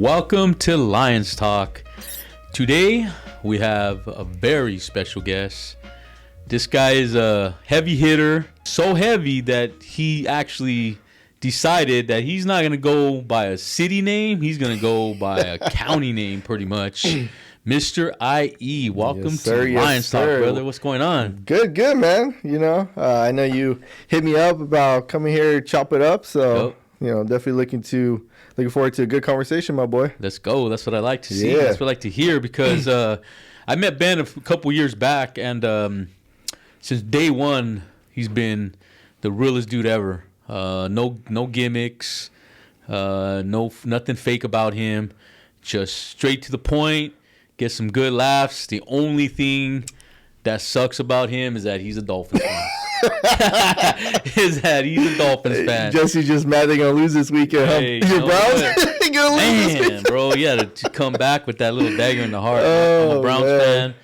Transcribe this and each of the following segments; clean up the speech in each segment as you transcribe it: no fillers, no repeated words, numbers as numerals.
Welcome to Lions Talk. Today we have a very special guest. This guy is a heavy hitter, so heavy that he actually decided that he's not going to go by a city name. He's going to go by a county name pretty much. Mr. IE, welcome to Lions Talk, brother. What's going on? Good, man. I know you hit me up about coming here, chop it up. So, definitely looking forward to a good conversation, my boy. Let's go. That's what I like to see. That's what I like to hear because I met Ben a couple years back, and since day one, he's been the realest dude ever. No gimmicks, nothing fake about him. Just straight to the point. Get some good laughs. The only thing that sucks about him is that he's a Dolphins fan. Jesse's just mad they're gonna lose this weekend. Hey, Your Browns gonna lose this weekend, bro. Yeah, to come back with that little dagger in the heart. I'm a Browns fan,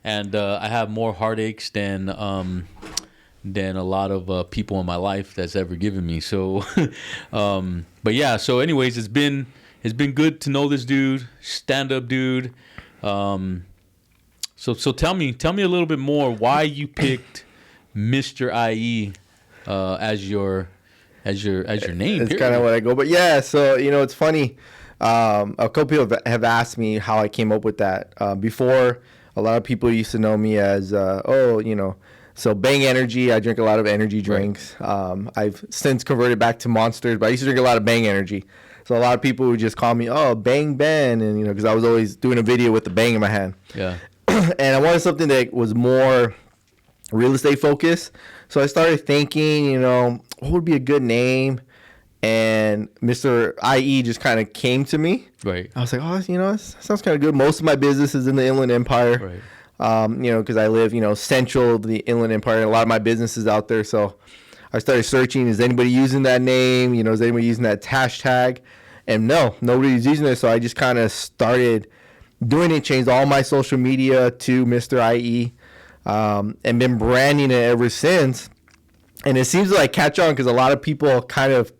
and I have more heartaches than a lot of people in my life that's ever given me. So, but yeah. So, anyways, it's been good to know this dude, stand-up dude. So tell me a little bit more why you picked Mr. IE as your name. It's kind of what I go, but yeah. So it's funny. A couple people have asked me how I came up with that. Before, a lot of people used to know me as so Bang Energy. I drink a lot of energy drinks. Right. I've since converted back to Monsters, but I used to drink a lot of Bang Energy. So a lot of people would just call me, Bang Ben, and because I was always doing a video with the bang in my hand. Yeah. And I wanted something that was more real estate focused. So I started thinking, what would be a good name? And Mr. IE just kind of came to me. Right. I was like, that sounds kind of good. Most of my business is in the Inland Empire. Right. Because I live, central of the Inland Empire, and a lot of my business is out there. So I started searching, is anybody using that name? Is anybody using that hashtag? And no, nobody's using it. So I just kind of started doing it, changed all my social media to Mr. IE, and been branding it ever since. And it seems to catch on because a lot of people kind of,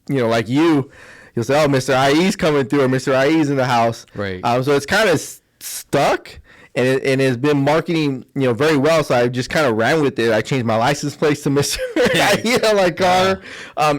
like you'll say, Mr. IE's coming through or Mr. IE's in the house. Right. So it's kind of stuck. And it's been marketing, very well. So I just kind of ran with it. I changed my license plate to Mr. my car,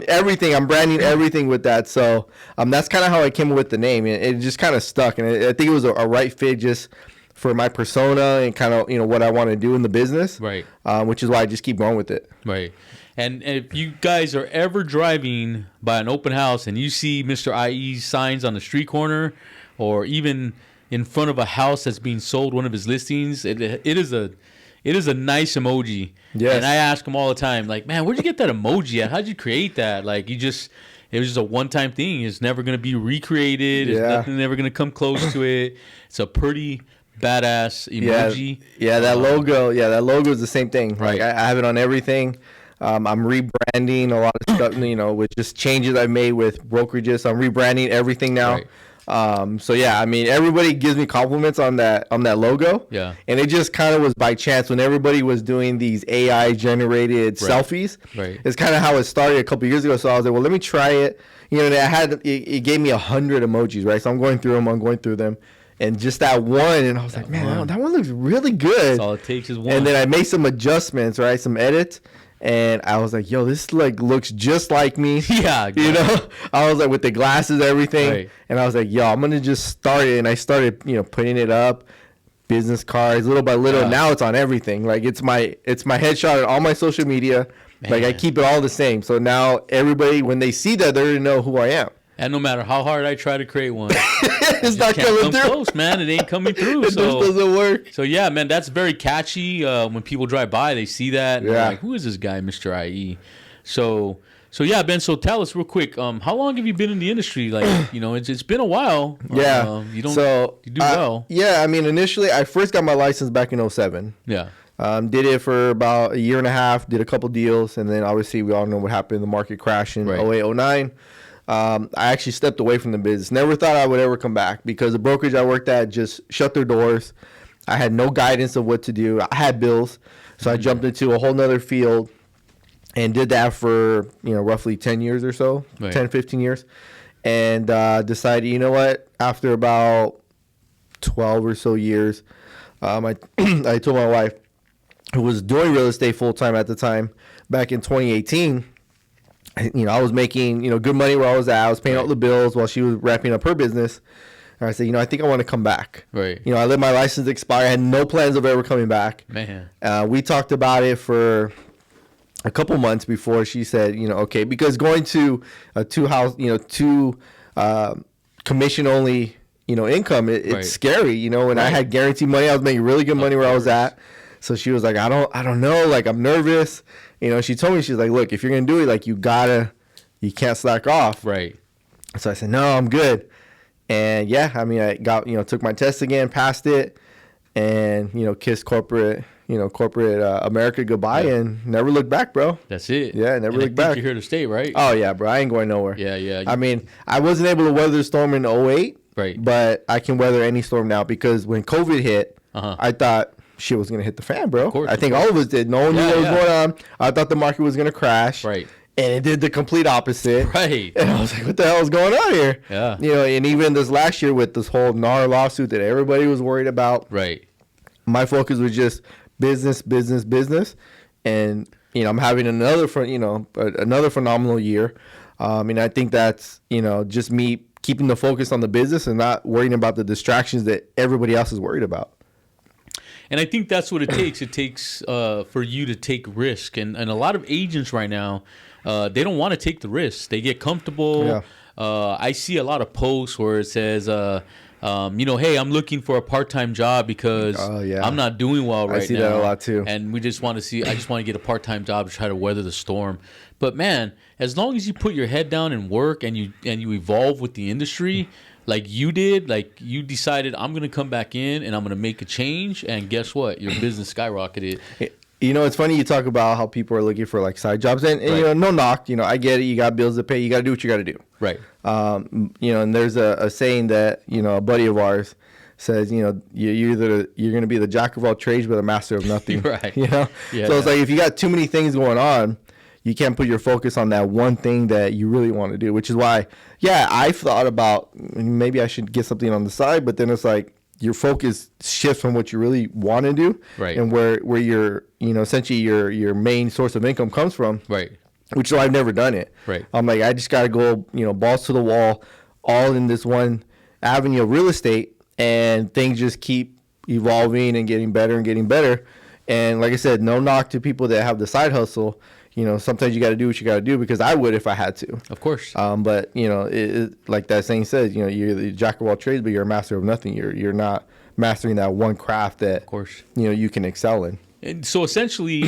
everything. I'm branding everything with that. So that's kind of how I came up with the name. And it just kind of stuck. And I think it was a right fit just for my persona and kind of, what I want to do in the business. Right. Which is why I just keep going with it. Right. And if you guys are ever driving by an open house and you see Mr. IE's signs on the street corner or even in front of a house that's being sold, one of his listings, it is a nice emoji. Yes. And I ask him all the time, like, man, where'd you get that emoji at? How'd you create that? Like, it was just a one-time thing. It's never going to be recreated. Yeah. Nothing ever going to come close to it. It's a pretty badass emoji. Yeah, that logo. Yeah, that logo is the same thing. Right. Like, I have it on everything. I'm rebranding a lot of stuff, with just changes I've made with brokerages. So I'm rebranding everything now. Right. So yeah, everybody gives me compliments on that logo. Yeah. And it just kind of was by chance when everybody was doing these AI generated selfies. Right. It's kind of how it started a couple years ago. So I was like, well, let me try it. It gave me 100 emojis, right? So I'm going through them, and just that one, and I was like, man, that one looks really good. That's all it takes is one. And then I made some adjustments, right? Some edits. And I was like, yo, this looks just like me. Yeah. Exactly. I was like with the glasses, everything. Right. And I was like, yo, I'm going to just start it. And I started, putting it up, business cards, little by little. Yeah. Now it's on everything. Like it's my headshot on all my social media. Man. Like I keep it all the same. So now everybody, when they see that, they already know who I am. And no matter how hard I try to create one, it's not coming through. Close, man. It ain't coming through. It just doesn't work. So yeah, man, that's very catchy. When people drive by, they see that. And they're like, who is this guy, Mr. IE? So yeah, Ben. So tell us real quick. How long have you been in the industry? Like, it's been a while. Yeah. You do well. Yeah. Initially, I first got my license back in 2007. Yeah. Did it for about a year and a half. Did a couple deals, and then obviously we all know what happened. The market crashed in 08, 09. I actually stepped away from the business. Never thought I would ever come back because the brokerage I worked at just shut their doors. I had no guidance of what to do. I had bills. So I jumped into a whole nother field and did that for, roughly 10 years or so, right. 10, 15 years. and decided, you know what? After about 12 or so years, I I told my wife, who was doing real estate full time at the time, back in 2018. I was making good money where I was at. I was paying all the bills while she was wrapping up her business. And I said, I think I want to come back. Right. I let my license expire. I had no plans of ever coming back. Man. We talked about it for a couple months before she said, okay, because going to a two commission only, income, it's scary, when I had guaranteed money, I was making really good money where I was at. So she was like, I don't know, like, I'm nervous. She told me, she's like, look, if you're going to do it, like, you can't slack off. Right. So I said, no, I'm good. And yeah, I mean, I got, took my test again, passed it, and, kissed corporate America goodbye, and never looked back, bro. That's it. Yeah, never looked back. You're here to stay, right? Oh, yeah, bro. I ain't going nowhere. Yeah. I mean, I wasn't able to weather the storm in '08, right? But I can weather any storm now, because when COVID hit, I thought shit was going to hit the fan, bro. Of course, I think all of us did. No one knew what was going on. I thought the market was going to crash. Right. And it did the complete opposite. Right. And I was like, what the hell is going on here? Yeah. And even this last year with this whole NAR lawsuit that everybody was worried about. Right. My focus was just business. And, I'm having another phenomenal year. And I think that's, just me keeping the focus on the business and not worrying about the distractions that everybody else is worried about. And I think that's what it takes. It takes for you to take risk. And a lot of agents right now, they don't want to take the risk. They get comfortable. Yeah. I see a lot of posts where it says, hey, I'm looking for a part-time job because I'm not doing well right now. I see that a lot too. And I just want to get a part-time job to try to weather the storm. But man, as long as you put your head down and work and you evolve with the industry, like you did, like you decided, I'm going to come back in and I'm going to make a change. And guess what? Your business skyrocketed. It's funny you talk about how people are looking for like side jobs, and right. No knock. I get it. You got bills to pay. You got to do what you got to do. Right. And there's a saying that a buddy of ours says, you're going to be the jack of all trades but a master of nothing. Right. Yeah, so it's like if you got too many things going on, you can't put your focus on that one thing that you really want to do, which is why, I've thought about maybe I should get something on the side, but then it's like your focus shifts from what you really want to do, right? And where your, essentially your main source of income comes from, right? Which is why I've never done it. Right. I'm like, I just got to go, balls to the wall, all in this one avenue of real estate, and things just keep evolving and getting better and getting better. And like I said, no knock to people that have the side hustle. Sometimes you got to do what you got to do, because I would if I had to. Of course. But like that saying says, you're the jack of all trades, but you're a master of nothing. You're not mastering that one craft that, of course, you can excel in. And so essentially,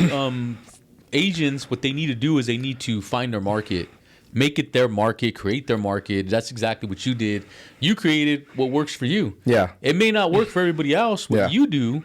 agents, what they need to do is they need to find their market, make it their market, create their market. That's exactly what you did. You created what works for you. Yeah. It may not work for everybody else, what you do,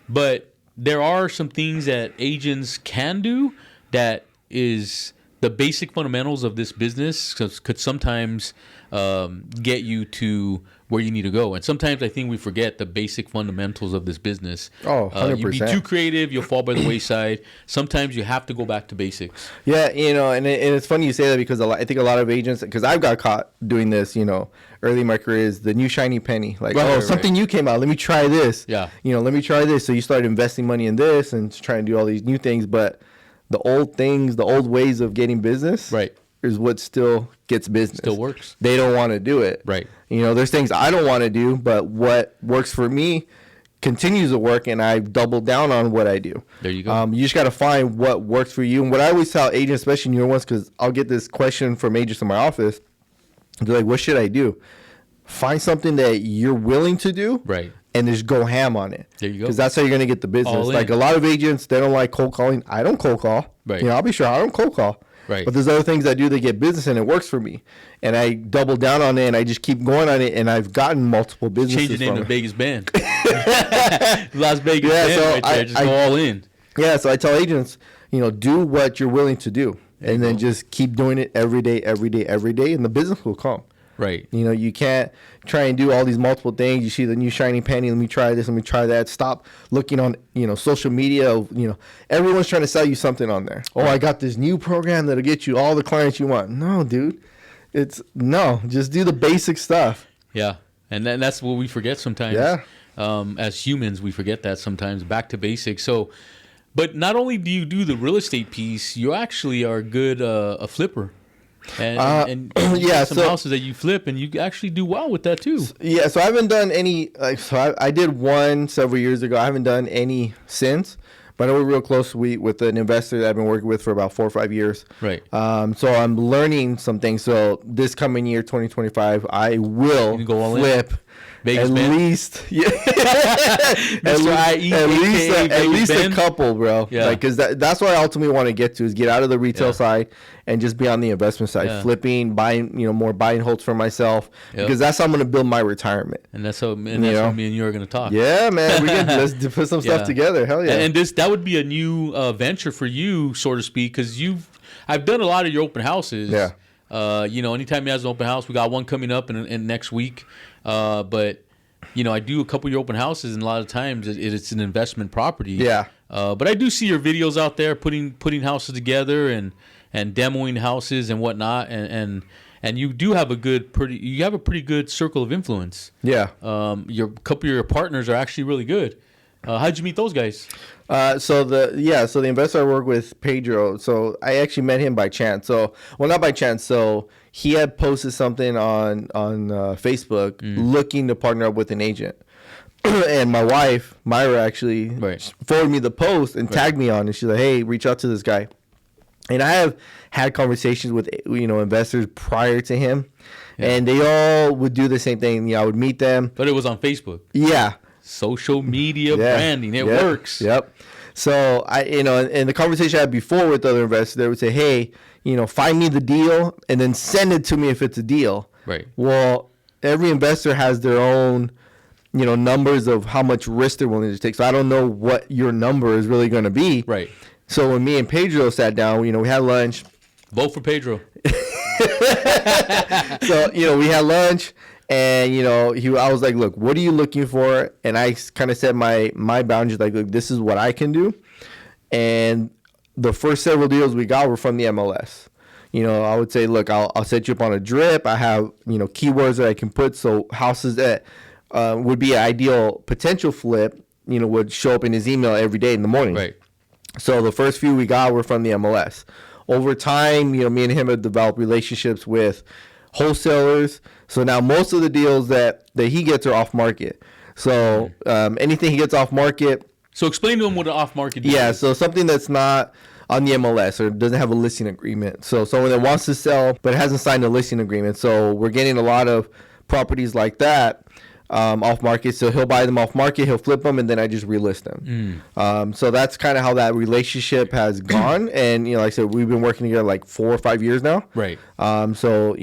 but there are some things that agents can do that is the basic fundamentals of this business could sometimes get you to where you need to go. And sometimes I think we forget the basic fundamentals of this business. Oh, 100%. You be too creative, you'll fall by the wayside. Sometimes you have to go back to basics. Yeah, and it's funny you say that, because I think a lot of agents, because I've got caught doing this, early in my career, is the new shiny penny. Like, something new came out, let me try this. Yeah. Let me try this. So you start investing money in this and trying to do all these new things, but the old things, the old ways of getting business, right, is what still gets business. Still works. They don't want to do it. Right. There's things I don't want to do, but what works for me continues to work, and I've doubled down on what I do. There you go. You just got to find what works for you. And what I always tell agents, especially newer ones, because I'll get this question from agents in my office. They're like, what should I do? Find something that you're willing to do. Right. And just go ham on it. There you go. Because that's how you're going to get the business. Like a lot of agents, they don't like cold calling. I don't cold call. Right. I'll be sure I don't cold call. Right. But there's other things I do that get business, and it works for me. And I double down on it, and I just keep going on it, and I've gotten multiple businesses. Change the name to Vegas Band. Las Vegas Band so right there. Just go all in. Yeah, so I tell agents, do what you're willing to do. And then just keep doing it every day, and the business will come. Right. You can't try and do all these multiple things. You see the new shiny penny, let me try this, let me try that. Stop looking on, social media. Everyone's trying to sell you something on there. Oh, I got this new program that'll get you all the clients you want. No, dude. Just do the basic stuff. Yeah. And that's what we forget sometimes. Yeah. As humans, we forget that sometimes. Back to basics. So, but not only do you do the real estate piece, you actually are good a flipper. And you have some houses that you flip, and you actually do well with that too. Yeah, so I haven't done any. I did one several years ago. I haven't done any since, but I was real close with an investor that I've been working with for about 4 or 5 years. Right. So I'm learning some things. So this coming year, 2025, I will flip. Vegas at Ben? Least, yeah. at least a couple, bro. Yeah. Like, cause that's what I ultimately want to get to is get out of the retail side and just be on the investment side, flipping, buying, more buy and holds for myself, because that's how I'm gonna build my retirement. And that's how me and you are gonna talk. Yeah, man, let's put some stuff together. Hell yeah. And that would be a new venture for you, so to speak, because I've done a lot of your open houses. Yeah. Anytime he has an open house, we got one coming up in next week. But I do a couple of your open houses, and a lot of times it's an investment property. Yeah. But I do see your videos out there putting houses together and demoing houses and whatnot, and you do have a pretty good circle of influence. Yeah. Your couple of your partners are actually really good. How'd you meet those guys? So the investor I work with, Pedro. So I actually met him by chance. Not by chance. So he had posted something on Facebook looking to partner up with an agent. And my wife, Myra, actually forwarded me the post and tagged me on it. She's like, "Hey, reach out to this guy." And I have had conversations with investors prior to him, and they all would do the same thing. I would meet them, but it was on Facebook. Yeah. Social media branding, it works. Yep. So in the conversation I had before with other investors, they would say, "Hey, find me the deal and then send it to me if it's a deal." Right. Well, every investor has their own, numbers of how much risk they're willing to take. So I don't know what your number is really going to be. Right. So when me and Pedro sat down, we had lunch. Vote for Pedro. So we had lunch. And I was like, "Look, what are you looking for?" And I kind of set my boundaries, like, "Look, this is what I can do." And the first several deals we got were from the MLS. I would say, "Look, I'll set you up on a drip. I have keywords that I can put, so houses that would be an ideal potential flip, would show up in his email every day in the morning." Right. So the first few we got were from the MLS. Over time, me and him have developed relationships with wholesalers. So now most of the deals that he gets are off market. So anything he gets off market. So explain to him what an off market deal is. So something that's not on the MLS or doesn't have a listing agreement. So someone that wants to sell but hasn't signed a listing agreement. So we're getting a lot of properties like that off market. So he'll buy them off market, he'll flip them, and then I just relist them. So that's kind of how that relationship has gone. And like I said, we've been working together like 4 or 5 years now. Right. So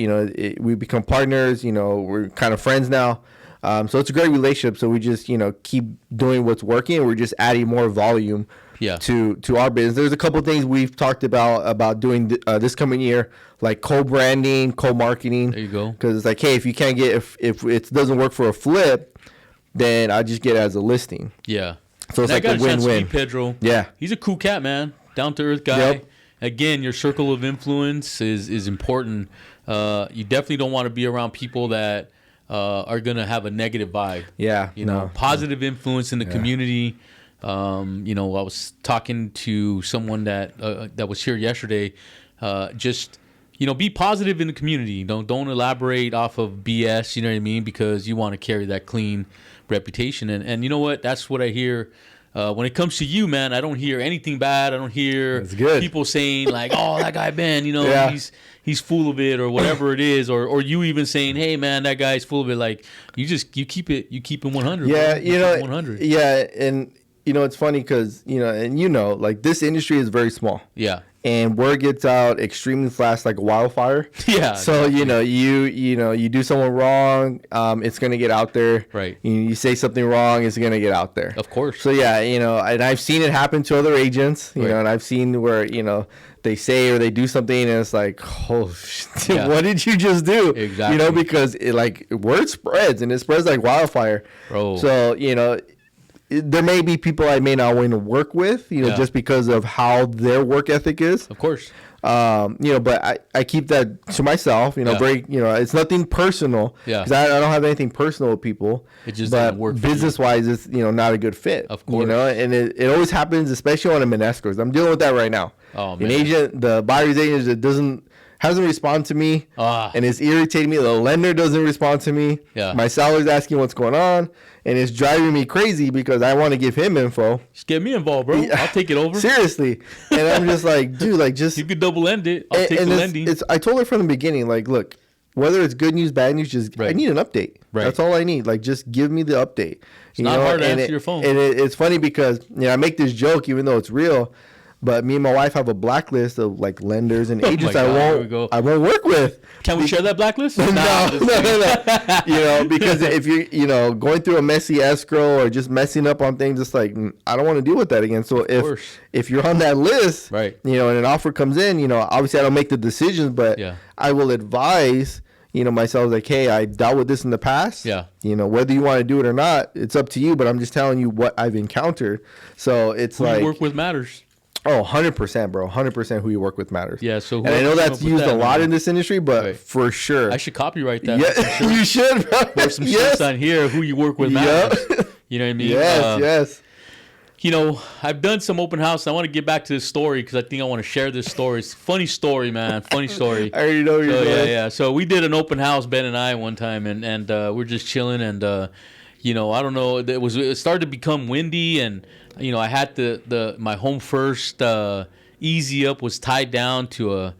we become partners. We're kind of friends now. So it's a great relationship. So we just keep doing what's working, and we're just adding more volume. To our business. There's a couple of things we've talked about doing this coming year, like co-branding, co-marketing. There you go. Because it's like, hey, if you can't get if it doesn't work for a flip, then I just get it as a listing. Yeah. So it's like a win-win. Pedro. Yeah. He's a cool cat, man. Down to earth guy. Yep. Again, your circle of influence is important. You definitely don't want to be around people that are gonna have a negative vibe. Yeah. Positive influence in the community. I was talking to someone that was here yesterday. Just be positive in the community. Don't elaborate off of BS. You know what I mean? Because you want to carry that clean reputation. And you know what? That's what I hear. When it comes to you, man, I don't hear anything bad. I don't hear people saying like, "Oh, that guy Ben, he's full of it," or whatever it is, or you even saying, "Hey, man, that guy's full of it." Like you keep it 100. Yeah, 100. Yeah, and. It's funny because, like this industry is very small. Yeah. And word gets out extremely fast like a wildfire. Yeah. So, you do someone wrong, it's going to get out there. Right. You say something wrong, it's going to get out there. Of course. So, yeah, and I've seen it happen to other agents, and I've seen where, they say or they do something and it's like, oh, shit, what did you just do? Exactly. Because word spreads and it spreads like wildfire. Bro. So, there may be people I may not want to work with, you know, Yeah. just because of how their work ethic is. Of course. You know, but I keep that to myself, you know, Yeah. it's nothing personal. Yeah. Because I don't have anything personal with people. It just but doesn't work for you. business wise, it's, you know, not a good fit. Of course. You know, and it always happens, especially on a escrows. I'm dealing with that right now. Oh, An man. agent, the buyer's agent that hasn't responded to me, and it's irritating me. The lender doesn't respond to me. Yeah. My seller's asking what's going on, and it's driving me crazy because I want to give him info. Just get me involved, bro. I'll take it over. Seriously. And I'm just like, dude, like just You could double end it. I'll take the lending. I told her from the beginning, like, look, whether it's good news, bad news, just I Right. need an update. Right. That's all I need. Like, just give me the update. It's not hard to answer your phone. And it's funny because I make this joke, even though it's real. But me and my wife have a blacklist of like lenders and agents God, here we go. I won't work with. Can we share that blacklist? No, Nah, no. You know, because if you're going through a messy escrow or just messing up on things, it's like I don't want to deal with that again. So course. if you're on that list, Right. you know, and an offer comes in, you know, obviously I don't make the decisions, but Yeah. I will advise, you know, myself like, hey, I dealt with this in the past. Yeah. You know, whether you want to do it or not, it's up to you. But I'm just telling you what I've encountered. So it's Who like you work with matters. Oh, 100%, bro. 100% who you work with matters. Yeah, so and I know whoever that's came up with used that, a lot man. in this industry, but Right. for sure. I should copyright that. Yeah, you should, bro. Or some Yes. shirts on here. Who you work with matters. You know what I mean? Yes. You know, I've done some open house. I want to get back to this story because I think I want to share this story. It's a funny story, man. Funny story. I already know what you're So, doing. yeah. So we did an open house, Ben and I, one time, and we're just chilling, and you know, I don't know, it started to become windy, and you know, I had my home first easy up was tied down to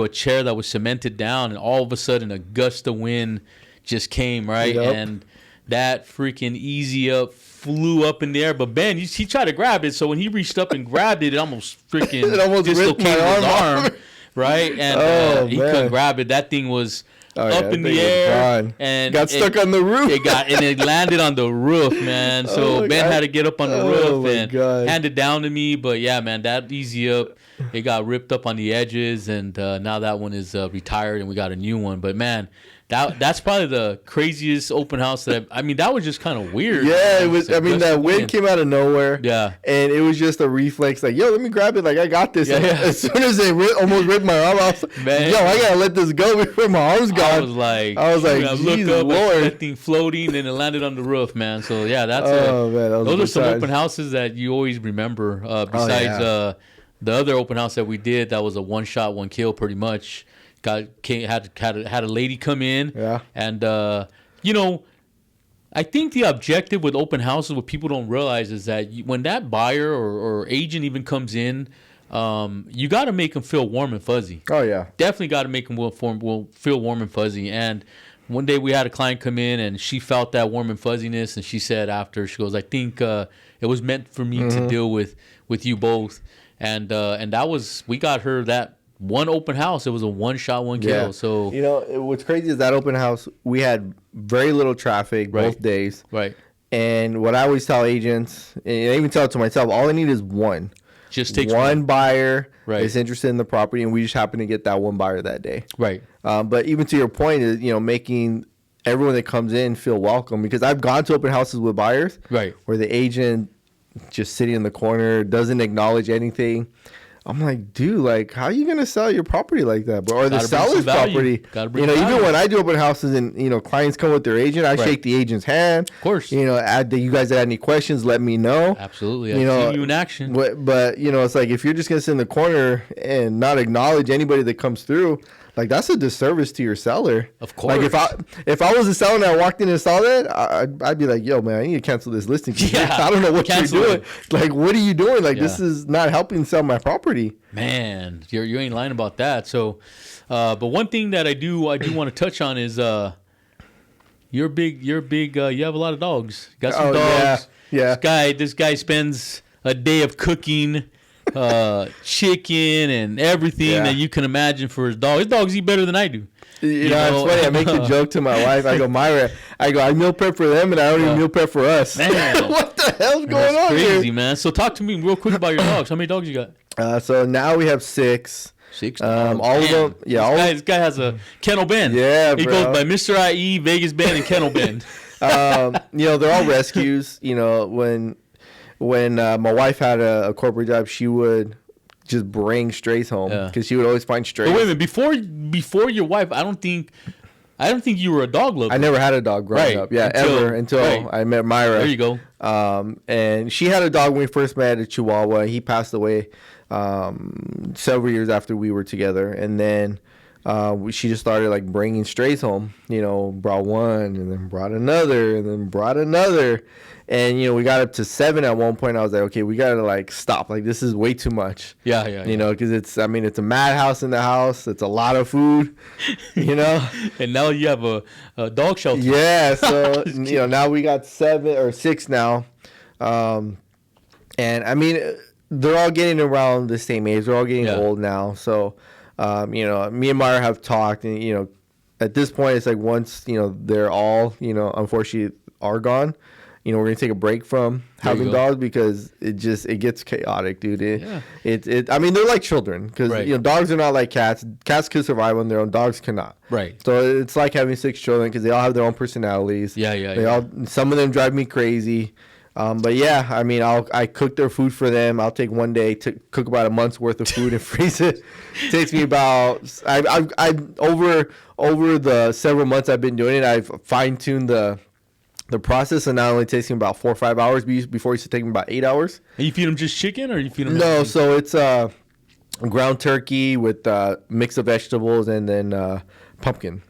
a chair that was cemented down, and all of a sudden a gust of wind just came, right? Yep. And that freaking easy up flew up in the air, but Ben, he tried to grab it, so when he reached up and grabbed it, it almost freaking It almost ripped dislocated my his arm. arm, right? And he man. couldn't grab it. That thing was up that in thing the was air gone. and Got stuck on the roof. it landed on the roof, man. So Oh, my Ben God. had to get up on the Oh, roof my and God. hand it down to me. But yeah, man, that easy up, it got ripped up on the edges, and now that one is retired, and we got a new one. But man, that's probably the craziest open house I mean, that was just kind of weird. Yeah, it was. It's a I mean, gust that of wind came out of nowhere. Yeah. And it was just a reflex, like, yo, let me grab it. Like, I got this. Yeah, And yeah. as soon as it almost ripped my arm, I was like, Man. yo, I gotta let this go before my arm's gone. I was like, I looked "Jeez, up, I Lord." see that thing floating, and it landed on the roof, man. So yeah, that's Oh, man, that was a those are good some time. open houses that you always remember. Besides yeah. The other open house that we did, that was a one shot, one kill, pretty much. Had a lady come in, Yeah. and you know, I think the objective with open houses, what people don't realize is that when that buyer or agent even comes in, you got to make them feel warm and fuzzy. Oh, yeah. Definitely got to make them feel warm and fuzzy. And one day we had a client come in, and she felt that warm and fuzziness, and she said after, she goes, I think it was meant for me to deal with you both. And that was, we got her that one open house. It was a one shot, one kill. Yeah. So You know, what's crazy is that open house, we had very little traffic Right. both days. right, And what I always tell agents, and I even tell it to myself, all I need is one. just takes one buyer Right. is interested in the property, and we just happen to get that one buyer that day. Right. But even to your point is, you know, making everyone that comes in feel welcome, because I've gone to open houses with buyers Right. where the agent just sitting in the corner doesn't acknowledge anything. I'm like, dude, like, how are you gonna sell your property like that, bro? Or the Gotta bring seller's some value. property. Gotta bring You know, value. even when I do open houses and, you know, clients come with their agent, I Right. shake the agent's hand. Of course. You know, you guys had any questions, let me know. Absolutely. You know, I've seen you in action. But you know, it's like if you're just gonna sit in the corner and not acknowledge anybody that comes through, like that's a disservice to your seller. Of course. Like if I was a seller and I walked in and saw that, I'd be like, yo, man, I need to cancel this listing. Yeah. I don't know what Cancel you're doing. it. Like, what are you doing? Like, Yeah. this is not helping sell my property. Man, you ain't lying about that. So, but one thing that I do want to touch on is you're big. You have a lot of dogs. You got some Oh, dogs. yeah. This guy spends a day of cooking chicken and everything Yeah. that you can imagine for his dog. His dogs eat better than I do. You know, it's funny. I make the joke to my wife. I go, Myra, I meal prep for them, and I don't even meal prep for us. Man. What the hell's going That's on crazy, here? man. So talk to me real quick about your dogs. How many dogs you got? So now we have 6. 6. All of them. Yeah, This guy has a Kennel Ben. Yeah, He bro. goes by Mr. IE, Vegas Ben, and Kennel Ben. You know, they're all rescues. You know, when when my wife had a corporate job, she would just bring strays home because she would always find strays. But wait a minute, before your wife, I don't think you were a dog lover. I never had a dog growing up. Yeah, until I met Myra. There you go. And she had a dog when we first met, a Chihuahua. He passed away several years after we were together, and then she just started like bringing strays home. You know, brought one, and then brought another, and then brought another, and you know, we got up to 7 at one point. I was like, okay, we gotta like stop. Like, this is way too much. Yeah. You know, because it's a madhouse in the house. It's a lot of food. You know, and now you have a dog shelter. Yeah, so you know, now we got 7 or 6 now, and I mean, they're all getting around the same age. They're all getting old now. So, you know, me and Myra have talked, and you know, at this point, it's like once you know they're all, you know, unfortunately are gone. You know, we're gonna take a break from having dogs because it gets chaotic, dude. I mean, they're like children because you know, dogs are not like cats. Cats can survive on their own. Dogs cannot. Right. So it's like having 6 children because they all have their own personalities. Some of them drive me crazy. But yeah, I mean, I cook their food for them. I'll take one day to cook about a month's worth of food and freeze it. It takes me about I over the several months I've been doing it, I've fine-tuned the process, and now only takes me about 4 or 5 hours. Before it used to take me about 8 hours. And you feed them just chicken, or you feed them? No, so it's ground turkey with mix of vegetables and then pumpkin.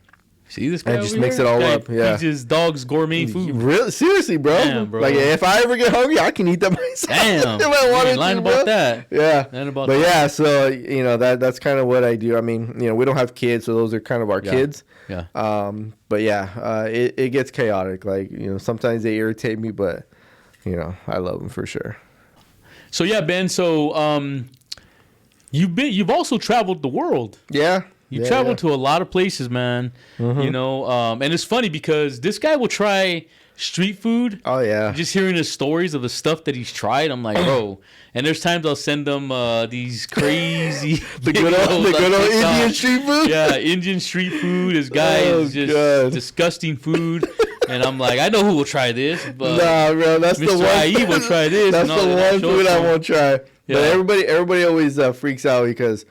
See this guy? And just mix it all up. Yeah, he's just dog's gourmet food. Really, seriously, bro. Damn, bro. Like, if I ever get hungry, I can eat that myself. Damn. If I wanted lying to, about bro. that. Yeah. But yeah, so you know that's kind of what I do. I mean, you know, we don't have kids, so those are kind of our kids. Yeah. But yeah, it gets chaotic. Like, you know, sometimes they irritate me, but you know, I love them for sure. So yeah, Ben. So you've also traveled the world. Yeah. You traveled to a lot of places, man. Mm-hmm. You know, and it's funny because this guy will try street food. Oh yeah. Just hearing his stories of the stuff that he's tried, I'm like, bro. And there's times I'll send them these crazy the good old Indian street food. Yeah, Indian street food. This guy is just disgusting food. And I'm like, I know who will try this, but nah, bro, that's Mr. the one. IE will try this. That's the one food I won't try. Yeah. But everybody always freaks out because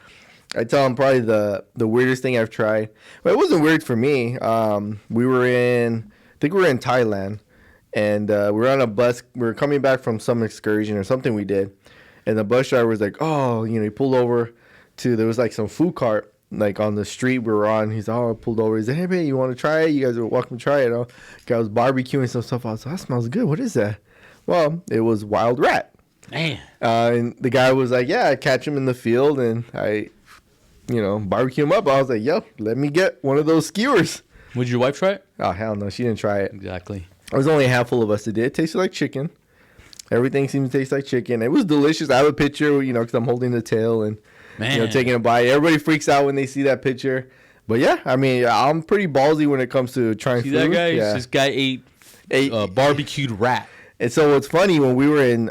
I tell them probably the weirdest thing I've tried. Well, it wasn't weird for me. We were in Thailand, and we were on a bus. We were coming back from some excursion or something we did, and the bus driver was like, "Oh, you know," he pulled over there was like some food cart like on the street we were on. He's I pulled over. He said, "Hey, man, you want to try it? You guys are welcome to try it." Guy was barbecuing some stuff. I was like, "That smells good. What is that?" Well, it was wild rat. Man. And the guy was like, "Yeah, I catch him in the field, and I, you know, barbecue him up." I was like, "Yo, let me get one of those skewers." Would your wife try it? Oh, hell no, she didn't try it. Exactly. There was only a handful of us that did. It tasted like chicken. Everything seemed to taste like chicken. It was delicious. I have a picture, you know, because I'm holding the tail and you know, taking a bite. Everybody freaks out when they see that picture. But yeah, I mean, I'm pretty ballsy when it comes to trying food. That guy? Yeah. This guy ate barbecued rat. And so what's funny, when we were in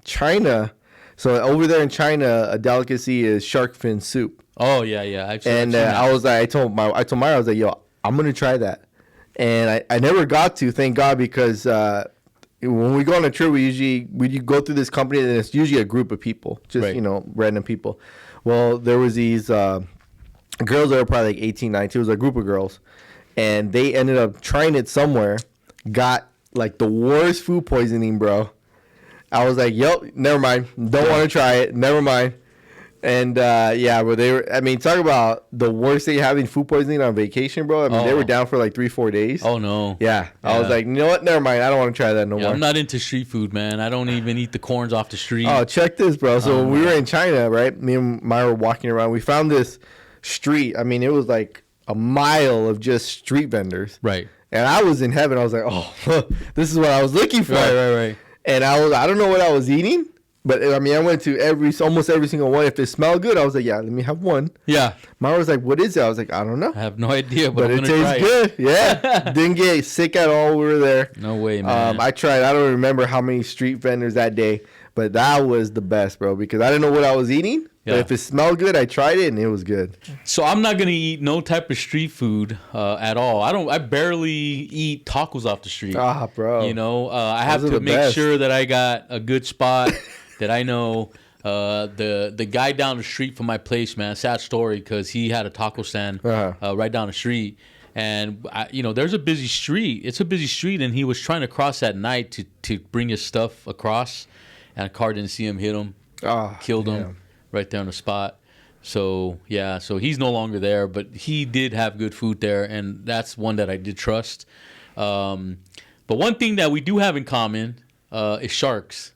China, so over there in China, a delicacy is shark fin soup. Oh yeah. I told Myra, I was like, "Yo, I'm gonna try that," and I never got to, thank God, because when we go on a trip, we go through this company, and it's usually a group of people, just you know, random people. Well, there was these girls that were probably like 18, 19. It was a group of girls, and they ended up trying it somewhere, got like the worst food poisoning, bro. I was like, "Yo, never mind. Don't want to try it. Never mind." And yeah, but they were. I mean, talk about the worst thing, having food poisoning on vacation, bro. I mean, they were down for like 3-4 days. Oh no. Yeah, I was like, you know what? Never mind. I don't want to try that no more. I'm not into street food, man. I don't even eat the corns off the street. Oh, check this, bro. So when we were in China, right? Me and Myra were walking around. We found this street. I mean, it was like a mile of just street vendors. Right. And I was in heaven. I was like, oh, this is what I was looking for. Right. And I don't know what I was eating. But I mean, I went to almost every single one. If it smelled good, I was like, "Yeah, let me have one." Yeah. Myra was like, "What is it?" I was like, "I don't know." I have no idea, but it tastes good. Yeah. Didn't get sick at all. We were there. No way, man. I tried. I don't remember how many street vendors that day, but But that was the best, bro, because I didn't know what I was eating. Yeah. But if it smelled good, I tried it and it was good. So I'm not gonna eat no type of street food at all. I barely eat tacos off the street. Ah, bro. You know, I have Those are to the make best. sure that I got a good spot that I know. The guy down the street from my place, man, sad story, because he had a taco stand right down the street, and there's a busy street. It's a busy street, and he was trying to cross at night to bring his stuff across, and a car didn't see him, hit him, killed him right there on the spot. So so he's no longer there, but he did have good food there, and that's one that I did trust. But one thing that we do have in common is sharks.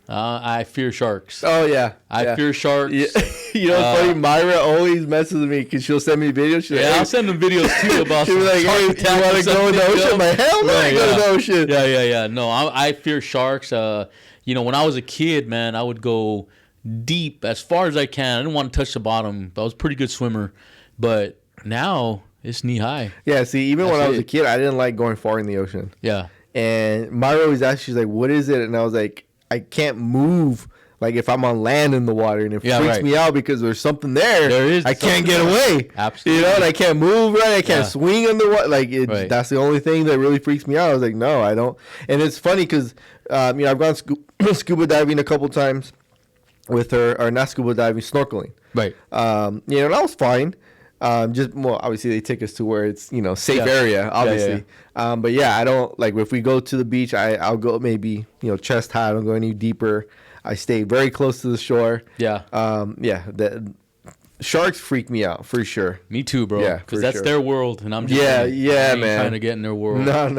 I fear sharks. Oh, yeah. I fear sharks. Yeah. You know what's funny? Myra always messes with me because she'll send me videos. She's like, I'll send them videos too about she'll some be like, shark hey, attack you want or to go in the something, ocean? I'm like, hell no, I go to the ocean. Yeah. No, I fear sharks. When I was a kid, man, I would go deep as far as I can. I didn't want to touch the bottom. I was a pretty good swimmer. But now it's knee high. Yeah, see, even when I was a kid, I didn't like going far in the ocean. Yeah. And Myra always asked, she's like, what is it? And I was like, I can't move. Like if I'm on land in the water, and it freaks me out because there's something there. There is. I can't get away. Absolutely. You know, and I can't move right. I can't swing in the water. Like that's the only thing that really freaks me out. I was like, no, I don't. And it's funny because I've gone scuba diving a couple times with her, or not scuba diving, snorkeling. Right. And that was fine. Obviously they take us to where it's safe area, obviously. But I don't like if we go to the beach. I'll go maybe chest high. I don't go any deeper. I stay very close to the shore. Yeah. The sharks freak me out for sure. Me too, bro. Yeah, because that's their world, and I'm just man, trying to get in their world. No.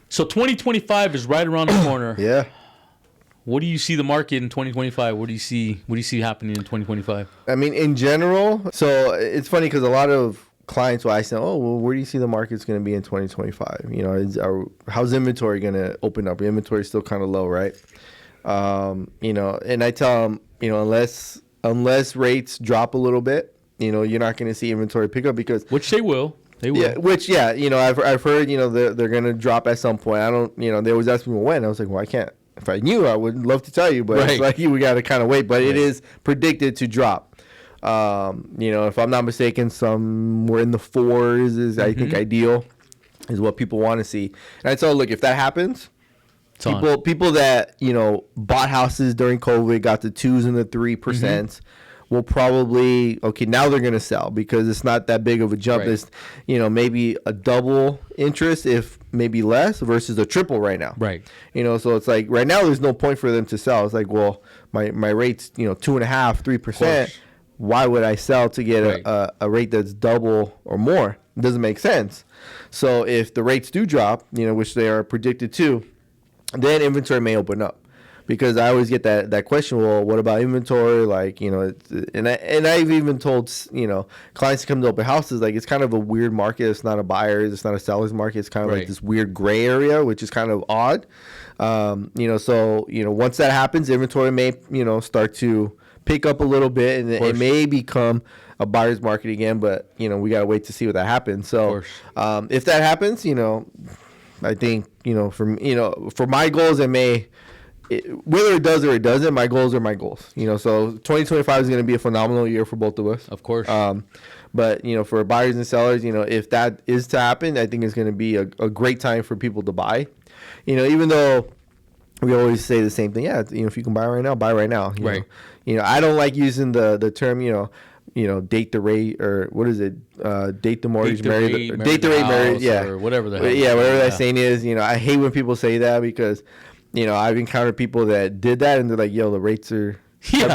So 2025 is right around the corner. Yeah. What do you see the market in 2025? What do you see happening in 2025? I mean, in general, so it's funny because a lot of clients will ask, oh, well, where do you see the market's going to be in 2025? How's inventory going to open up? Inventory is still kind of low, right? And I tell them, unless rates drop a little bit, you're not going to see inventory pick up because which they will. They will. Yeah, I've heard, they're going to drop at some point. I don't, they always ask me when. I was like, well, I can't. If I knew, I would love to tell you, but it's like we got to kind of wait. But it is predicted to drop. If I'm not mistaken, somewhere in the 4s is I think ideal, is what people want to see. And I tell, look, if that happens, people that bought houses during COVID, got the 2s and the 3%, will probably now they're gonna sell because it's not that big of a jump. It's maybe a double interest, if maybe less, versus a triple right now. Right. So it's like right now there's no point for them to sell. It's like, well, my rate's 2.5%, 3%. Why would I sell to get a rate that's double or more? It doesn't make sense. So if the rates do drop, which they are predicted to, then inventory may open up. Because I always get that question, well, what about inventory? Like, and I've even told, clients to come to open houses, like it's kind of a weird market. It's not a buyer's, it's not a seller's market. It's kind of like this weird gray area, which is kind of odd. So, once that happens, inventory may, start to pick up a little bit, and it may become a buyer's market again, but, we got to wait to see what that happens. So, if that happens, I think, for my goals, whether it does or it doesn't, my goals are my goals. So 2025 is going to be a phenomenal year for both of us. Of course. But, for buyers and sellers, if that is to happen, I think it's going to be a great time for people to buy. Even though we always say the same thing. Yeah, if you can buy right now, buy right now. Right. I don't like using the term, date the rate, or what is it? Date the mortgage, date the rate, marry, yeah, or whatever the hell. Yeah, whatever that saying is. I hate when people say that because I've encountered people that did that and they're like, yo, the rates are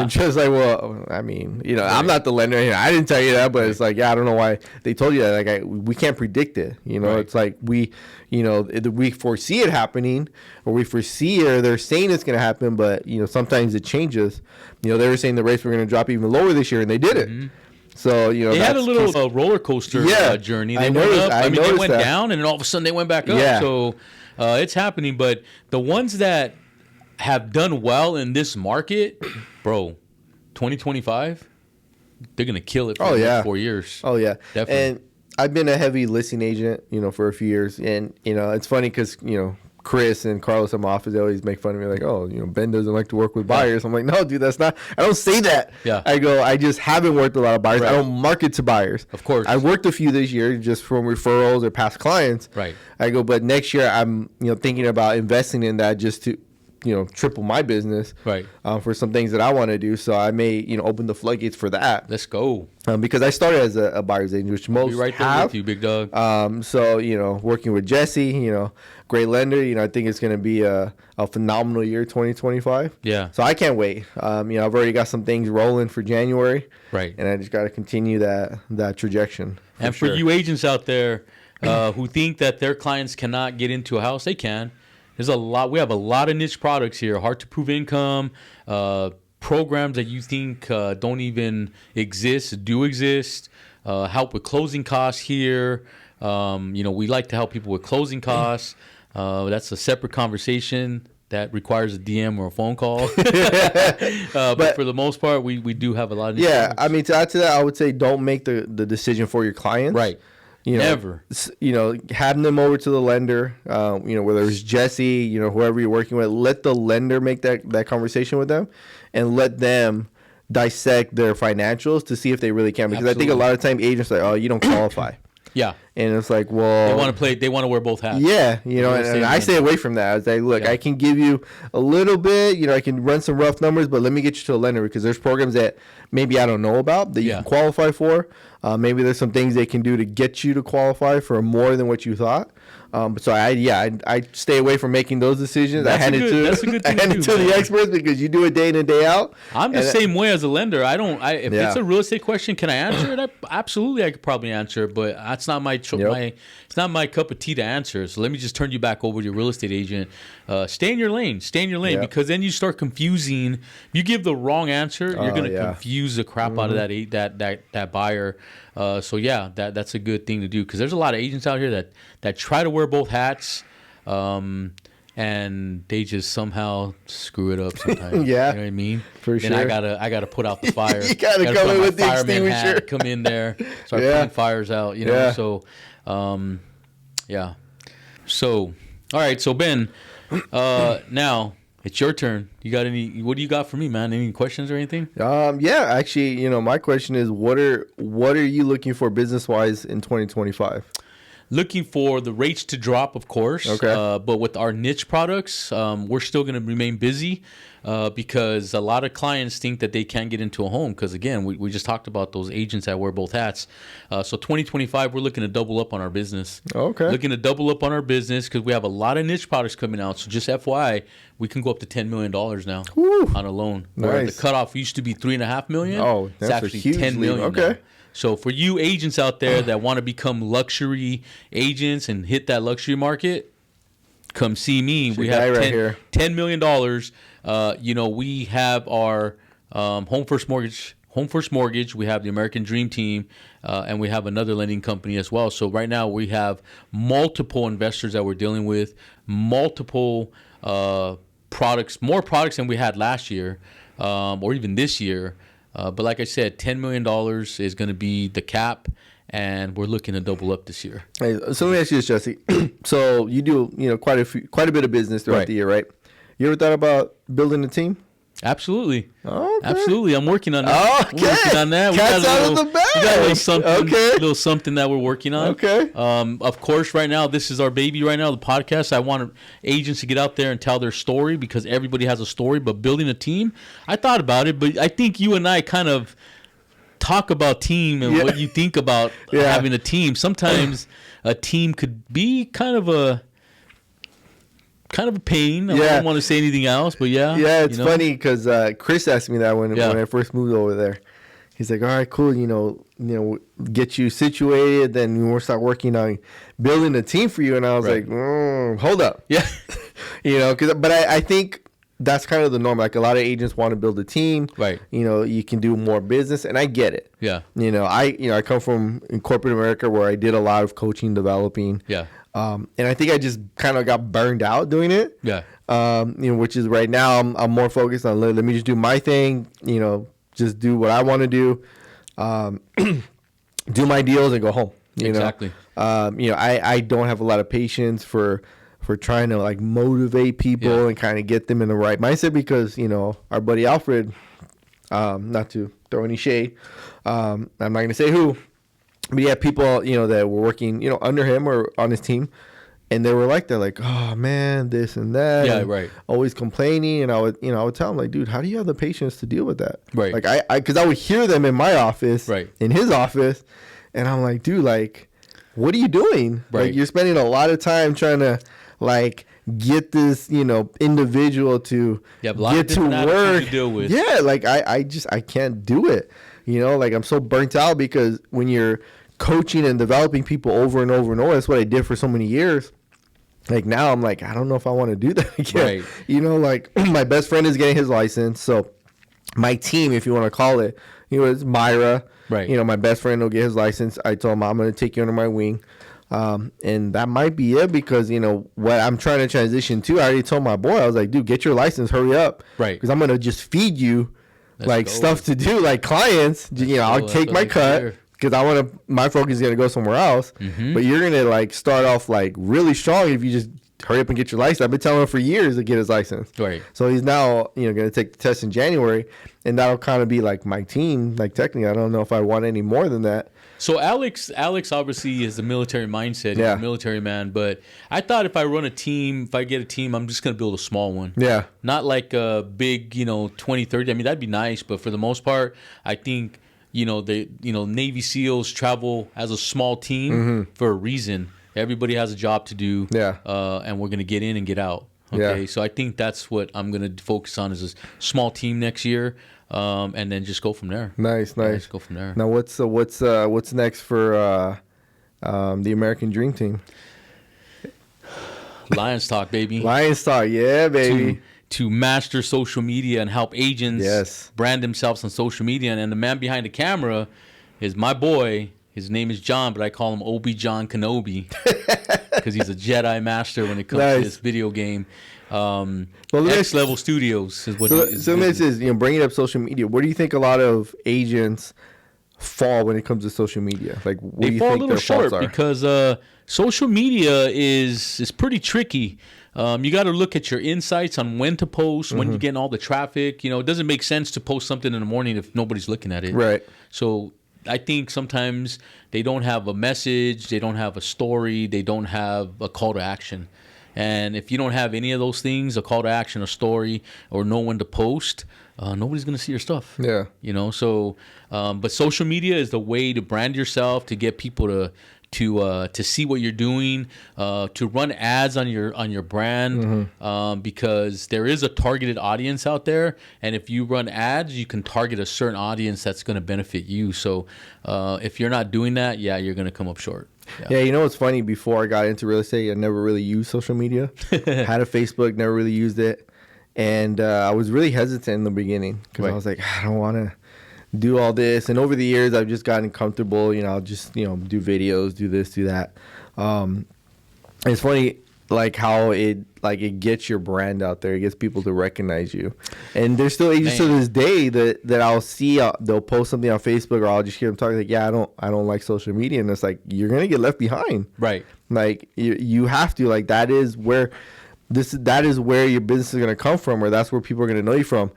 just like, well, I mean, I'm not the lender. I didn't tell you that, but it's like, I don't know why they told you that. Like, we can't predict it. It's like we foresee it happening, or we foresee, or they're saying it's going to happen, but, sometimes it changes. They were saying the rates were going to drop even lower this year, and they did it. So, they had a little roller coaster journey. They went up. They went down, and then all of a sudden they went back up. Yeah. So it's happening. But the ones that have done well in this market, bro, 2025, they're going to kill it for the next 4 years. Oh, yeah. Definitely. And I've been a heavy listing agent, for a few years. And, it's funny because, Chris and Carlos in my office, they always make fun of me like, oh, Ben doesn't like to work with buyers. I'm like, no, dude, that's not. I don't say that. Yeah. I go, I just haven't worked with a lot of buyers. Right. I don't market to buyers. Of course. I worked a few this year just from referrals or past clients. Right. I go, but next year I'm thinking about investing in that just to triple my business. Right. For some things that I want to do. So I may open the floodgates for that. Let's go. Because I started as a buyer's agent, which most Be right there have. with you, big dog. So working with Jesse, great lender. I think it's going to be a phenomenal year, 2025. Yeah. So I can't wait. I've already got some things rolling for January. Right. And I just got to continue that trajectory. And for you agents out there who think that their clients cannot get into a house, they can. There's a lot. We have a lot of niche products here. Hard to prove income, programs that you think don't even exist, do exist. Help with closing costs here. We like to help people with closing costs. That's a separate conversation that requires a DM or a phone call. But for the most part, we do have a lot of niche products. I mean, to add to that, I would say don't make the decision for your clients. Right. Never. Having them over to the lender, whether it's Jesse, whoever you're working with, let the lender make that conversation with them and let them dissect their financials to see if they really can. Because I think a lot of time agents are like, oh, you don't qualify. Yeah. And it's like, well, they want to wear both hats. Yeah. And I stay away from that. I was like, look, I can give you a little bit, I can run some rough numbers, but let me get you to a lender because there's programs that maybe I don't know about that you can qualify for. Maybe there's some things they can do to get you to qualify for more than what you thought. So I stay away from making those decisions. That's a good thing to do, the experts because you do it day in and day out. I'm the same way as a lender. If it's a real estate question, can I answer it? Absolutely, I could probably answer it, but that's not it's not my cup of tea to answer. So let me just turn you back over to your real estate agent. Stay in your lane. Because then you start confusing. You give the wrong answer, you're going to confuse the crap out of that buyer. That's a good thing to do because there's a lot of agents out here that try to wear both hats, and they just somehow screw it up sometimes. Yeah, you know what I mean. For sure. And I gotta put out the fire. You gotta come in with the extinguisher. Hat, come in there, start putting fires out. So, So, all right. So Ben, now it's your turn. What do you got for me, man? Any questions or anything? Actually, my question is, what are you looking for business wise in 2025? Looking for the rates to drop, of course. Okay. But with our niche products, we're still going to remain busy because a lot of clients think that they can't get into a home because, again, we just talked about those agents that wear both hats. So 2025, we're looking to double up on our business. Okay. Looking to double up on our business because we have a lot of niche products coming out. So just FYI, we can go up to $10 million now on a loan. Where the cutoff used to be $3.5 million. Oh, that's it's actually a huge $10 million. Okay. Now. So for you agents out there that want to become luxury agents and hit that luxury market, come see me. We have $10 million. We have our Home First Mortgage. We have the American Dream Team, and we have another lending company as well. So right now we have multiple investors that we're dealing with, multiple products, more products than we had last year or even this year. But like I said, $10 million is going to be the cap, and we're looking to double up this year. Hey, so let me ask you this, Jesse. So you do quite a bit of business throughout the year, right? You ever thought about building a team? Absolutely. Okay. Absolutely. I'm working on that. Okay. We're working on that. Cat's out of the bag. We got a little something, Okay. little something that we're working on. Okay. Of course, right now, this is our baby right now, the podcast. I want agents to get out there and tell their story because everybody has a story. But building a team, I thought about it, but I think you and I kind of talk about team and what you think about having a team. Sometimes a team could be kind of a pain. I don't want to say anything else, but yeah, it's funny because Chris asked me that when I first moved over there. He's like, all right, cool, get you situated, then we'll start working on building a team for you. And I was like, hold up. Yeah. But I think that's kind of the norm. Like a lot of agents want to build a team. Right. You can do more business, and I get it. Yeah. I come from in corporate America where I did a lot of coaching, developing. Yeah. And I think I just kind of got burned out doing it. Yeah. Which is right now I'm more focused on let me just do my thing. Just do what I want to do. Do my deals and go home. Exactly. I don't have a lot of patience for for trying to like motivate people and kind of get them in the right mindset, because, you know, our buddy Alfred, not to throw any shade, I'm not going to say who, but he had people, you know, that were working, you know, under him or on his team, and they were like, they're like, oh man, this and that. Yeah, and right. always complaining. And I would tell him like, dude, how do you have the patience to deal with that? Right. Like because I would hear them in my office, right, in his office, and I'm like, dude, like, what are you doing? Right. Like, you're spending a lot of time trying to like get this, you know, individual to get to work. To deal with. Yeah, like I can't do it. You know, like I'm so burnt out, because when you're coaching and developing people over and over and over, that's what I did for so many years. Like now I'm like, I don't know if I want to do that again. Right. You know, like my best friend is getting his license. So my team, if you want to call it, you know, it's Myra. Right. You know, my best friend will get his license. I told him I'm going to take you under my wing. And that might be it, because, you know, what I'm trying to transition to, I already told my boy, I was like, dude, get your license, hurry up. Right. Because I'm going to just feed you stuff to do, like clients. You know, I'll take my cut. Because I want to, my focus is going to go somewhere else. Mm-hmm. But you're going to like start off like really strong if you just hurry up and get your license. I've been telling him for years to get his license. Right. So he's now, you know, going to take the test in January, and that'll kind of be like my team. Like technically, I don't know if I want any more than that. So Alex obviously is the military mindset. He's a military man. But I thought if I run a team, if I get a team, I'm just going to build a small one. Yeah. Not like a big, you know, 20, 30. I mean, that'd be nice. But for the most part, I think, you know, Navy SEALs travel as a small team for a reason. Everybody has a job to do. Yeah. And we're going to get in and get out. Okay. Yeah. So I think that's what I'm going to focus on, is a small team next year. And then just go from there. Nice. Just go from there. Now, what's next for the American Dream Team? Lions Talk, baby. Lions Talk, yeah, baby. To master social media and help agents brand themselves on social media. And the man behind the camera is my boy. His name is John, but I call him Obi-John Kenobi because he's a Jedi master when it comes to this video game. Next Level Studios is what. So this is, you know, bringing up social media. Where do you think a lot of agents fall when it comes to social media? Like, what do you think their faults are? Because social media is pretty tricky. You got to look at your insights on when to post, when you're getting all the traffic. You know, it doesn't make sense to post something in the morning if nobody's looking at it. Right. So I think sometimes they don't have a message, they don't have a story, they don't have a call to action. And if you don't have any of those things, a call to action, a story, or know when to post, nobody's going to see your stuff. Yeah. You know, so, but social media is the way to brand yourself, to get people to see what you're doing, to run ads on your brand, because there is a targeted audience out there, and if you run ads, you can target a certain audience that's going to benefit you. So if you're not doing that, you're going to come up short. Yeah, you know what's funny? Before I got into real estate, I never really used social media. Had a Facebook, never really used it, and I was really hesitant in the beginning because I was like, I don't want to do all this. And over the years, I've just gotten comfortable. You know, I'll just, you know, do videos, do this, do that. It's funny, like how it gets your brand out there. It gets people to recognize you. And there's still agents to this day that I'll see. They'll post something on Facebook, or I'll just hear them talking like, I don't like social media. And it's like, you're gonna get left behind. Right. Like you have to. Like that is where your business is gonna come from, or that's where people are gonna know you from.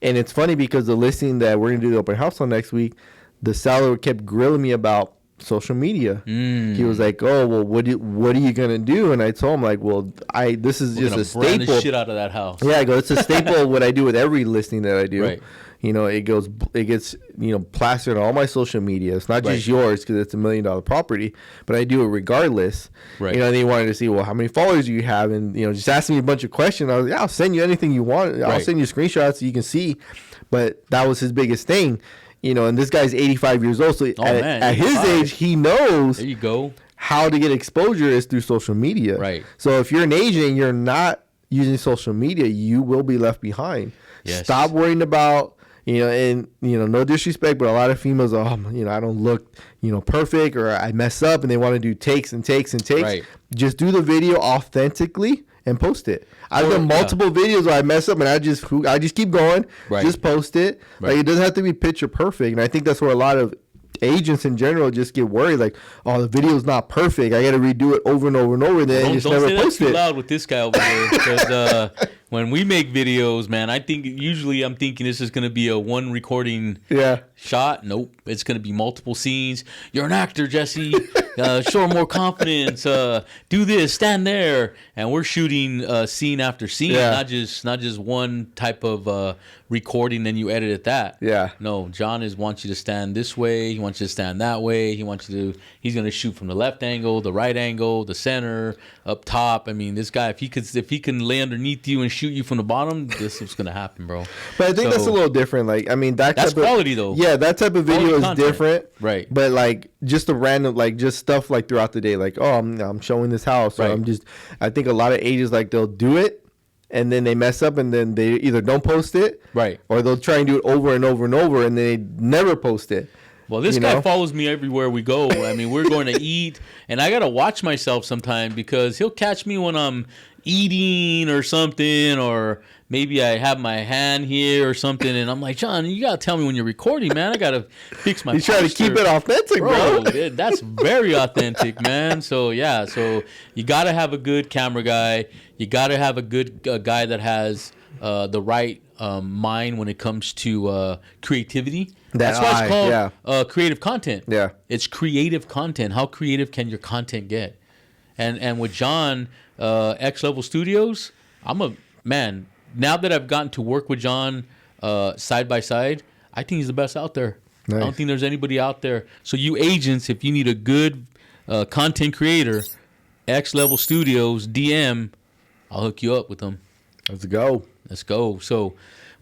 And it's funny because the listing that we're going to do the open house on next week, the seller kept grilling me about social media. He was like, "Oh, well, what are you going to do?" And I told him like, "Well, this is just a staple." Brand the shit out of that house. Yeah, I go, "It's a staple of what I do with every listing that I do." Right. You know, it gets, you know, plastered on all my social media. It's not just yours because it's $1 million property, but I do it regardless. Right. You know, and they wanted to see, well, how many followers do you have? And, you know, just asking me a bunch of questions. I was like, I'll send you anything you want. I'll send you screenshots so you can see. But that was his biggest thing. You know, and this guy's 85 years old. So at his age, he knows there you go. How to get exposure is through social media. Right. So if you're an agent and you're not using social media, you will be left behind. Yes. Stop worrying about, you know, and, you know, no disrespect, but a lot of females are, you know, I don't look, you know, perfect, or I mess up, and they want to do takes and takes and takes. Right. Just do the video authentically and post it. I've done multiple videos where I mess up and I just keep going. Just post it. Like, it doesn't have to be picture perfect. And I think that's where a lot of agents in general just get worried, like, oh, the video's not perfect. I got to redo it over and over and over. And then just never post it. Don't say that too loud with this guy over here, because when we make videos, man, I'm thinking this is gonna be a one recording shot. Nope, it's gonna be multiple scenes. You're an actor, Jesse. Show more confidence. Do this, stand there, and we're shooting scene after scene, not just one type of recording. Then you edit that. Yeah. No, John wants you to stand this way. He wants you to stand that way. He's gonna shoot from the left angle, the right angle, the center, up top. I mean, this guy, if he can lay underneath you and shoot you from the bottom, this is gonna happen, bro. But I think that's a little different. Like, I mean, that's quality though. Yeah, that type of video is different, right? But like, just the random, like, just stuff like throughout the day, like, oh, I'm showing this house, right? I think a lot of agents, like, they'll do it and then they mess up and then they either don't post it, right, or they'll try and do it over and over and over and they never post it. Well, this guy follows me everywhere we go. I mean, we're going to eat, and I got to watch myself sometime because he'll catch me when I'm eating or something, or maybe I have my hand here or something, and I'm like, John, you got to tell me when you're recording, man. I got to fix my posture. He's trying to keep it authentic, bro. That's very authentic, man. So, yeah, you got to have a good camera guy. You got to have a good guy that has the right mind when it comes to creativity. That's why it's called creative content. Yeah, it's creative content. How creative can your content get? And with John, X Level Studios, now that I've gotten to work with John side by side, I think he's the best out there. Nice. I don't think there's anybody out there. So you agents, if you need a good content creator, X Level Studios, DM, I'll hook you up with them. Let's go. So,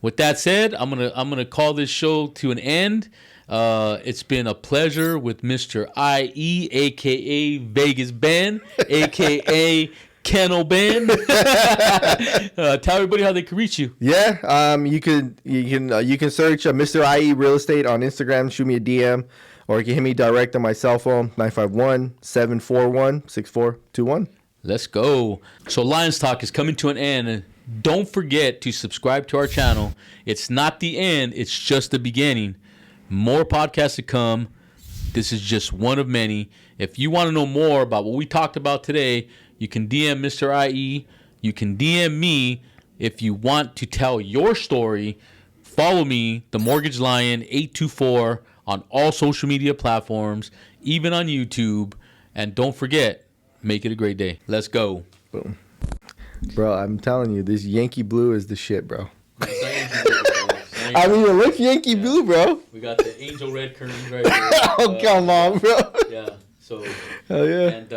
with that said, I'm gonna call this show to an end. It's been a pleasure with Mr. IE, aka Vegas Ben, aka Kennel Ben. Tell everybody how they can reach you. Yeah, you can search Mr. IE Real Estate on Instagram. Shoot me a DM, or you can hit me direct on my cell phone 951-741-6421. Let's go. So Lions Talk is coming to an end. Don't forget to subscribe to our channel. It's not the end. It's just the beginning. More podcasts to come. This is just one of many. If you want to know more about what we talked about today, you can DM Mr. IE. You can DM me if you want to tell your story. Follow me, The Mortgage Lion 824, on all social media platforms, even on YouTube. And don't forget, make it a great day. Let's go. Boom. Bro, I'm telling you, this Yankee blue is the shit, bro. I mean, it looks Yankee blue, bro. We got the angel red curtains right here. Oh, come on, bro. Yeah, so. Hell yeah. And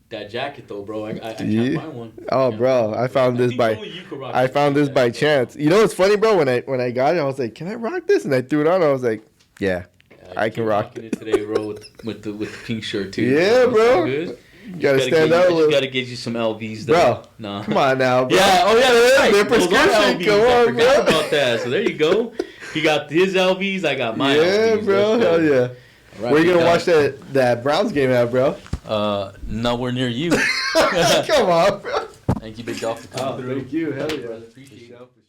that jacket, though, bro, I can't find one. Oh, bro, I found this by chance. You know what's funny, bro? When I got it, I was like, can I rock this? And I threw it on. I was like, yeah, I can rock it today, bro, with the pink shirt, too. Yeah, bro. Good. You gotta stand out a little. You gotta get you some LVs, though. Bro, no. Come on now, bro. Yeah, right. They're prescription. Come on, bro. I forgot about that. So there you go. He got his LVs. I got my LVs. Yeah, bro. Hell yeah. Right, where you gonna watch that Browns game at, bro? Nowhere near you. Come on, bro. Thank you, Big Dog, for coming through. Thank you. Hell yeah. Appreciate it.